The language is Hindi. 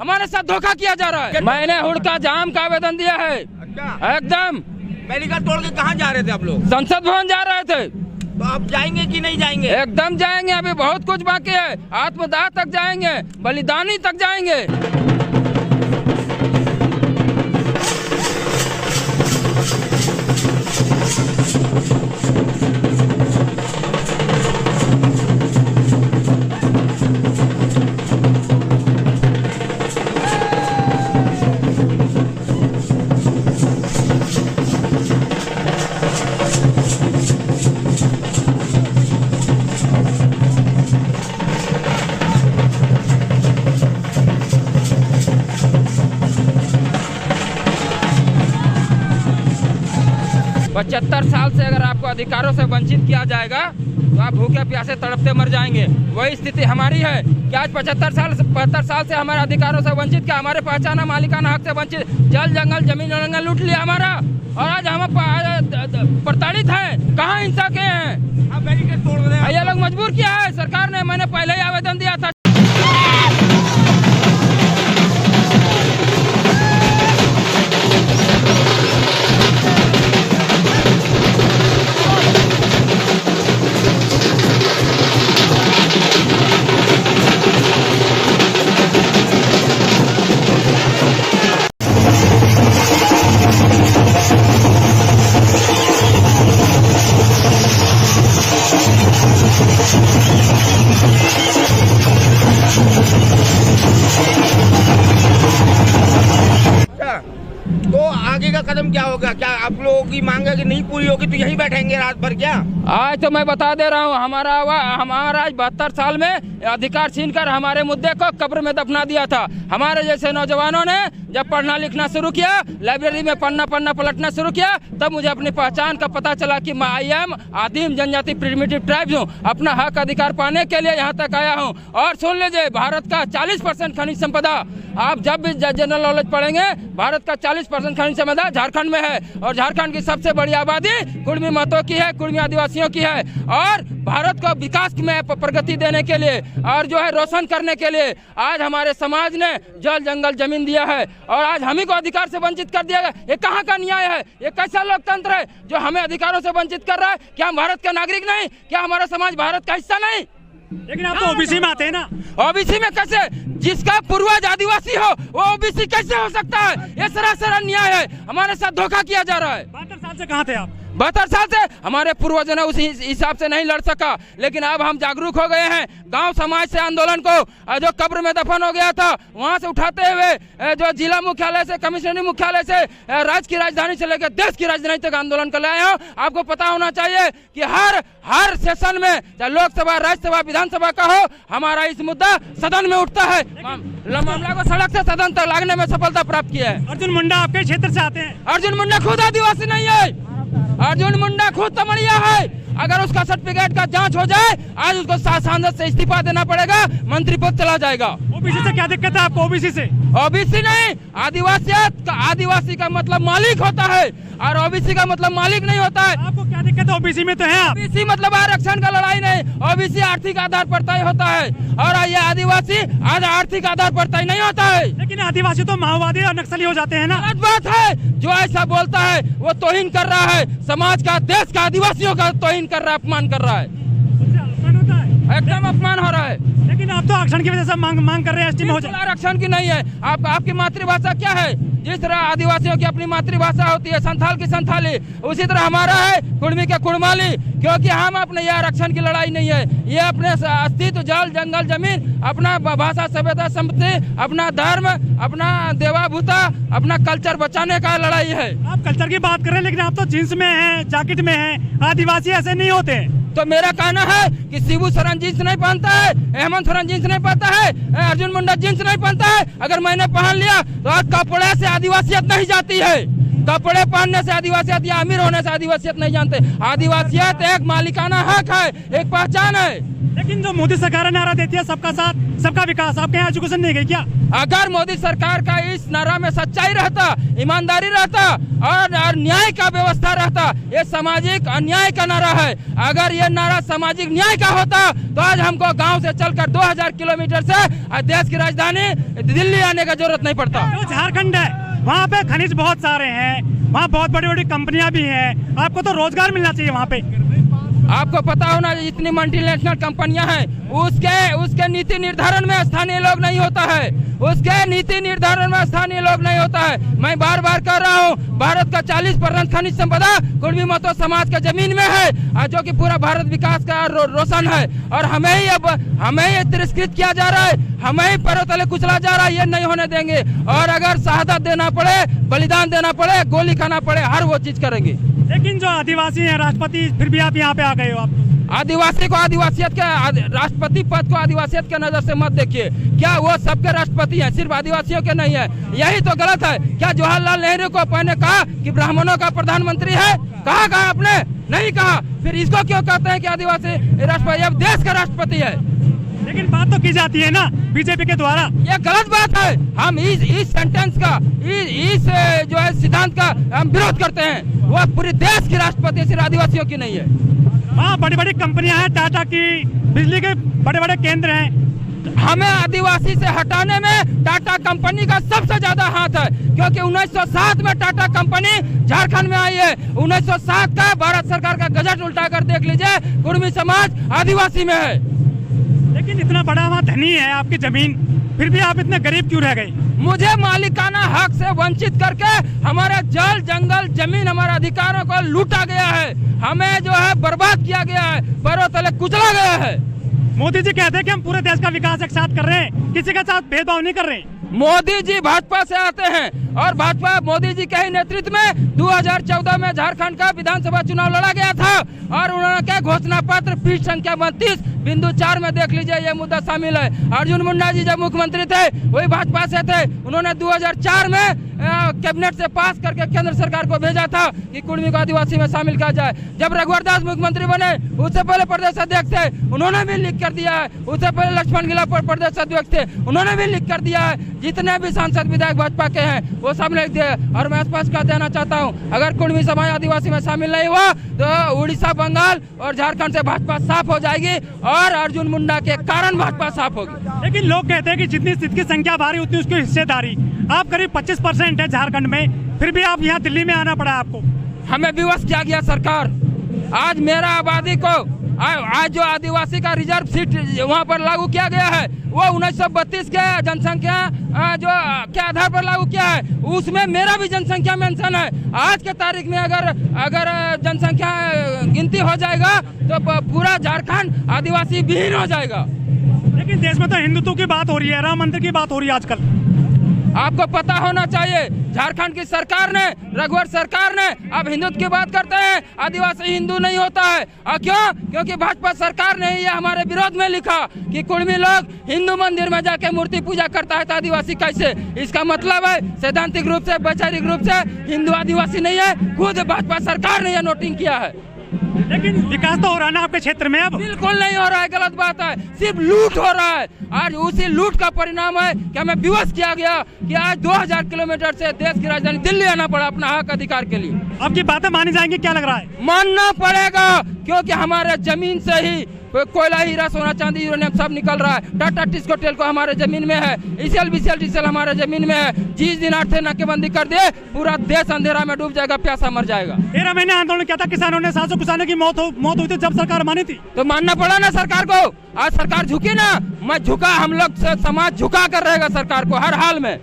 हमारे साथ धोखा किया जा रहा है। मैंने हुड़का जाम का आवेदन दिया है। अच्छा, एकदम बैरिकेड तोड़ के कहाँ जा रहे थे आप लोग? संसद भवन जा रहे थे। तो आप जाएंगे कि नहीं जाएंगे? एकदम जाएंगे, अभी बहुत कुछ बाकी है। आत्मदाह तक जाएंगे, बलिदानी तक जाएंगे। 75 साल से अगर आपको अधिकारों से वंचित किया जाएगा तो आप भूखे प्यासे तड़पते मर जाएंगे। वही स्थिति हमारी है कि आज 75 साल से हमारे अधिकारों से वंचित किया, हमारे पहचाना मालिकाना हक से वंचित, जल जंगल जमीन जंगल लूट लिया हमारा, और आज हम प्रताड़ित हैं। कहाँ हिंसा के हैं? आप बैरिकेड तोड़ रहे हैं। ये लोग मजबूर किया है सरकार ने। मैंने पहले ही आवेदन दिया था। तो आगे का कदम क्या होगा? क्या आप लोगों की मांग है कि नहीं पूरी होगी तो यहीं बैठेंगे रात भर क्या? आज तो मैं बता दे रहा हूँ, हमारा आज 72 साल में अधिकार छीनकर हमारे मुद्दे को कब्र में दफना दिया था। हमारे जैसे नौजवानों ने जब पढ़ना लिखना शुरू किया, लाइब्रेरी में पढ़ना पलटना शुरू किया, तब मुझे अपनी पहचान का पता चला कि मैं आई एम आदिम जनजाति प्रिमिटिव ट्राइब्स हूँ। अपना हक अधिकार पाने के लिए यहाँ तक आया हूँ। और सुन लीजिए, भारत का 40% खनिज संपदा, आप जब भी जनरल नॉलेज पढ़ेंगे, भारत का 40% खनिज संपदा झारखंड में है। और झारखंड की सबसे बड़ी आबादी कुर्मी महतो की है, कुर्मी आदिवासियों की है। और भारत को विकास में प्रगति देने के लिए और जो है रोशन करने के लिए आज हमारे समाज ने जल जंगल जमीन दिया है, और आज हम ही को अधिकार से वंचित कर दिया गया। ये कहाँ का न्याय है? ये कैसा लोकतंत्र है जो हमें अधिकारों से वंचित कर रहा है? क्या हम भारत के नागरिक नहीं? क्या हमारा समाज भारत का हिस्सा नहीं? लेकिन आप तो ओबीसी में आते हैं ना। ओबीसी में कैसे? जिसका पूर्वज आदिवासी हो वो ओबीसी कैसे हो सकता है? ये सरासर अन्याय है। हमारे साथ धोखा किया जा रहा है। 72 साल से कहाँ थे आप? 72 साल से हमारे पूर्वजों ने उस हिसाब से नहीं लड़ सका, लेकिन अब हम जागरूक हो गए हैं। गांव समाज से आंदोलन को जो कब्र में दफन हो गया था वहां से उठाते हुए जो जिला मुख्यालय से, कमिश्नरी मुख्यालय से, राज्य की राजधानी से लेकर देश की राजधानी तक आंदोलन कर लाए हो। आपको पता होना चाहिए कि हर सेशन में, चाहे लोकसभा, राज्यसभा, विधानसभा का हो, हमारा इस मुद्दा सदन में उठता है। मामला को सड़क से सदन तक लाने में सफलता प्राप्त की है। अर्जुन मुंडा आपके क्षेत्र से आते हैं। अर्जुन मुंडा खुद आदिवासी नहीं है। अर्जुन मुंडा खुद तमड़िया है। अगर उसका सर्टिफिकेट का जांच हो जाए, आज उसको सांसद से इस्तीफा देना पड़ेगा, मंत्री पद चला जाएगा। ओबीसी से क्या दिक्कत है आपको? ओबीसी से? ओबीसी नहीं, आदिवासी का मतलब मालिक होता है, और ओबीसी का मतलब मालिक नहीं होता है। आपको क्या दिक्कत है? ओबीसी में तो है आप। ओबीसी मतलब आरक्षण का लड़ाई नहीं, ओबीसी आर्थिक आधार पर तय होता है, और ये आदिवासी आज आर्थिक आधार पर तय नहीं होता है। लेकिन आदिवासी तो माओवादी और नक्सली हो जाते हैं ना। गलत बात है। जो ऐसा बोलता है वो तौहीन कर रहा है, समाज का, देश का, आदिवासियों का तौहीन कर रहा है, अपमान कर रहा है। एकदम अपमान हो रहा है। लेकिन आप तो आरक्षण की वजह से मांग कर रहे हैं, एसटी में हो जाए। आरक्षण की नहीं है। आपकी मातृभाषा क्या है? जिस तरह आदिवासियों की अपनी मातृभाषा होती है, संथाल की संथाली, उसी तरह हमारा है कुर्मी का कुड़माली। क्योंकि हम अपने ये आरक्षण की लड़ाई नहीं है, ये अपने अस्तित्व, जल जंगल जमीन, अपना भाषा सभ्यता संपत्ति, अपना धर्म, अपना देवाभूता, अपना कल्चर बचाने का लड़ाई है। आप कल्चर की बात कर रहे हैं, लेकिन आप तो जींस में हैं, जैकेट में हैं। आदिवासी ऐसे नहीं होते। तो मेरा कहना है कि शिबू सोरेन जींस नहीं पहनता है, हेमंत सोरेन जींस नहीं पहनता है, अर्जुन मुंडा जींस नहीं पहनता है। अगर मैंने पहन लिया तो आज कपड़े से आदिवासियत नहीं जाती है। कपड़े पहनने से आदिवासियत या अमीर होने से आदिवासियत नहीं जानते। आदिवासियत एक मालिकाना हक है, एक पहचान है। लेकिन लेकिन जो मोदी सरकार नारा देती है सबका साथ सबका विकास, आपके यहाँ एजुकेशन नहीं गई क्या? अगर मोदी सरकार का इस नारा में सच्चाई रहता, ईमानदारी रहता और न्याय का व्यवस्था रहता, ये सामाजिक अन्याय का नारा है। अगर ये नारा सामाजिक न्याय का होता तो आज हमको गांव से चलकर 2000 किलोमीटर से देश की राजधानी दिल्ली आने का जरूरत नहीं पड़ता। जो झारखंड है वहाँ पे खनिज बहुत सारे हैं, वहाँ बहुत बड़ी बड़ी कंपनियां भी हैं, आपको तो रोजगार मिलना चाहिए वहाँ पे। आपको पता होना जितनी मल्टीनेशनल कंपनियां हैं उसके नीति निर्धारण में स्थानीय लोग नहीं होता है, उसके नीति निर्धारण में स्थानीय लोग नहीं होता है। मैं बार बार कह रहा हूं, भारत का 40% खनिज संपदा कुर्मी महतो समाज के जमीन में है, जो कि पूरा भारत विकास का रोशन है। और हमें ही तिरस्कृत किया जा रहा है, हमें ही पैरों तले कुचला जा रहा है, ये नहीं होने देंगे। और अगर शहादत देना पड़े, बलिदान देना पड़े, गोली खाना पड़े, हर वो चीज करेंगे। लेकिन जो आदिवासी हैं राष्ट्रपति, फिर भी आप यहाँ पे आ गए हो। आप आदिवासी को आदिवासियत के राष्ट्रपति पद को आदिवासियत के नजर से मत देखिए। क्या वो सबके राष्ट्रपति हैं, सिर्फ आदिवासियों के नहीं है? यही तो गलत है। क्या जवाहरलाल नेहरू को पहले कहा कि ब्राह्मणों का प्रधानमंत्री है? कहा आपने? नहीं कहा। फिर इसको क्यों कहते हैं कि आदिवासी राष्ट्रपति? अब देश का राष्ट्रपति है। लेकिन बात तो की जाती है ना बीजेपी के द्वारा। ये गलत बात है। हम इस सेंटेंस का, इस जो है सिद्धांत का हम विरोध करते हैं। वो पूरे देश की राष्ट्रपति, सिर्फ आदिवासियों की नहीं है। हाँ, बड़ी बड़ी कंपनियां हैं, टाटा की, बिजली के बड़े बड़े केंद्र हैं। हमें आदिवासी से हटाने में टाटा कंपनी का सबसे ज्यादा हाथ है, क्योंकि 1907 में टाटा कंपनी झारखंड में आई है। 1907 का भारत सरकार का गजट उल्टा कर देख लीजिए, कुर्मी समाज आदिवासी में है। लेकिन इतना बड़ा वहाँ धनी है आपकी जमीन, फिर भी आप इतने गरीब क्यों रह गए? मुझे मालिकाना हक से वंचित करके हमारे जल, जंगल, जमीन, हमारे अधिकारों को लूटा गया है। हमें जो है बर्बाद किया गया है, पैरों तले कुचला गया है। मोदी जी कहते हैं कि हम पूरे देश का विकास एक साथ कर रहे हैं, किसी के साथ भेदभाव नहीं कर रहे। मोदी जी भाजपा से आते हैं और भाजपा मोदी जी के ही नेतृत्व में 2014 में झारखंड का विधानसभा चुनाव लड़ा गया था और उन्होंने क्या घोषणा पत्र पृष्ठ संख्या 32.4 में देख लीजिए, ये मुद्दा शामिल है। अर्जुन मुंडा जी जब मुख्यमंत्री थे वही भाजपा से थे। उन्होंने 2004 में कैबिनेट से पास करके केंद्र सरकार को भेजा था कि कुर्मी को आदिवासी में शामिल किया जाए। जब रघुवर दास मुख्यमंत्री बने, उससे पहले प्रदेश अध्यक्ष थे, उन्होंने भी लिख कर दिया है। उससे पहले लक्ष्मण गिला प्रदेश अध्यक्ष थे, उन्होंने भी लिख कर दिया है। जितने भी सांसद विधायक भाजपा के हैं वो सब लिख दिए। और मैं स्पष्ट कर देना चाहता हूँ, अगर कुर्मी समाज आदिवासी में शामिल नहीं हुआ तो उड़ीसा, बंगाल और झारखंड से भाजपा साफ हो जाएगी और अर्जुन मुंडा के कारण भाजपा साफ होगी। लेकिन लोग कहते हैं कि जितनी सीट की संख्या भारी उतनी उसकी हिस्सेदारी। आप करीब 25% है झारखंड में, फिर भी आप यहाँ दिल्ली में आना पड़ा आपको। हमें विवश किया गया सरकार। आज मेरा आबादी को आज जो आदिवासी का रिजर्व सीट वहाँ पर लागू किया गया है वो 1932 के जनसंख्या जो के आधार पर लागू किया है, उसमें मेरा भी जनसंख्या मेंशन है। आज के तारीख में अगर जनसंख्या गिनती हो जाएगा तो पूरा झारखंड आदिवासी विहीन हो जाएगा। लेकिन देश में तो हिंदुत्व की बात हो रही है, राम मंदिर की बात हो रही है आजकल। आपको पता होना चाहिए, झारखंड की सरकार ने, रघुवर सरकार ने अब हिंदुत्व की बात करते हैं, आदिवासी हिंदू नहीं होता है। और क्यों? क्योंकि भाजपा सरकार ने ये हमारे विरोध में लिखा कि कुर्मी लोग हिंदू मंदिर में जाके मूर्ति पूजा करता है तो आदिवासी कैसे? इसका मतलब है सैद्धांतिक रूप से, वैचारिक रूप से हिंदू आदिवासी नहीं है। खुद भाजपा सरकार ने यह नोटिंग किया है। लेकिन विकास तो हो रहा है ना आपके क्षेत्र में? अब बिल्कुल नहीं हो रहा है, गलत बात है। सिर्फ लूट हो रहा है। आज उसी लूट का परिणाम है कि हमें विवश किया गया कि आज 2000 किलोमीटर से देश की राजधानी दिल्ली आना पड़ा अपना हक अधिकार के लिए। आपकी बातें मानी जाएंगी, क्या लग रहा है? मानना पड़ेगा, क्योंकि हमारे जमीन से ही कोयला, हीरा, सोना, चांदी, यूरेनियम सब निकल रहा है। टाटा टिस्को टेल्को हमारे जमीन में है, ईसीएल, बीसीएल, टीसीएल हमारे जमीन में है। जिस दिन 8 से नाकेबंदी कर दे पूरा देश अंधेरा में डूब जाएगा, प्यासा मर जाएगा। 13 महीने आंदोलन किया था, किसानों ने 700 किसानों की मौत हुई थी जब सरकार मानी थी। तो मानना पड़ा ना सरकार को। आज सरकार झुकी ना, मैं झुका, हम लोग समाज झुका कर रहेगा सरकार को हर हाल में।